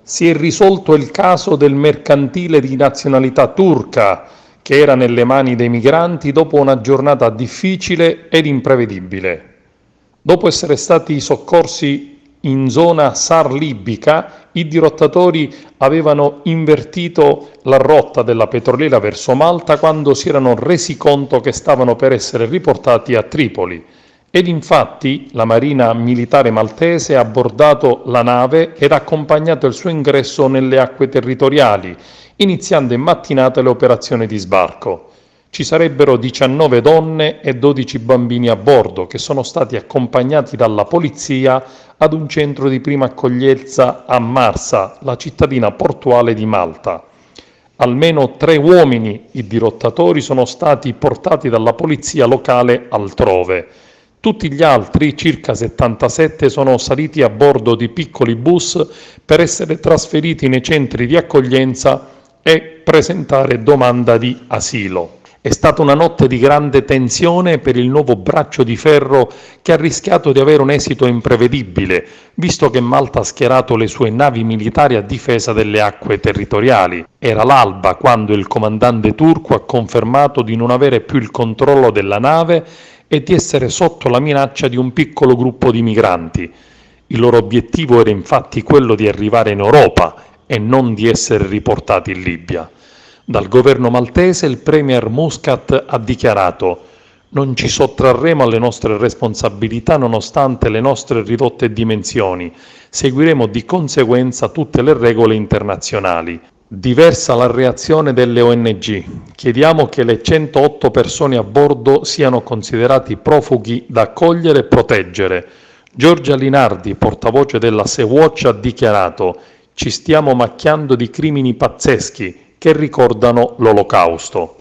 Si è risolto il caso del mercantile di nazionalità turca che era nelle mani dei migranti dopo una giornata difficile ed imprevedibile. Dopo essere stati soccorsi in zona SAR libica, i dirottatori avevano invertito la rotta della petroliera verso Malta quando si erano resi conto che stavano per essere riportati a Tripoli. Ed infatti la Marina Militare Maltese ha abbordato la nave ed ha accompagnato il suo ingresso nelle acque territoriali, iniziando in mattinata le operazioni di sbarco. Ci sarebbero 19 donne e 12 bambini a bordo che sono stati accompagnati dalla polizia ad un centro di prima accoglienza a Marsa, la cittadina portuale di Malta. Almeno 3 uomini, i dirottatori, sono stati portati dalla polizia locale altrove. Tutti gli altri, circa 77, sono saliti a bordo di piccoli bus per essere trasferiti nei centri di accoglienza e presentare domanda di asilo. È stata una notte di grande tensione per il nuovo braccio di ferro che ha rischiato di avere un esito imprevedibile, visto che Malta ha schierato le sue navi militari a difesa delle acque territoriali. Era l'alba quando il comandante turco ha confermato di non avere più il controllo della nave e di essere sotto la minaccia di un piccolo gruppo di migranti. Il loro obiettivo era infatti quello di arrivare in Europa e non di essere riportati in Libia. Dal governo maltese il premier Muscat ha dichiarato: «Non ci sottrarremo alle nostre responsabilità nonostante le nostre ridotte dimensioni. Seguiremo di conseguenza tutte le regole internazionali». Diversa la reazione delle ONG. Chiediamo che le 108 persone a bordo siano considerati profughi da accogliere e proteggere. Giorgia Linardi, portavoce della Sea-Watch, ha dichiarato: «Ci stiamo macchiando di crimini pazzeschi che ricordano l'Olocausto».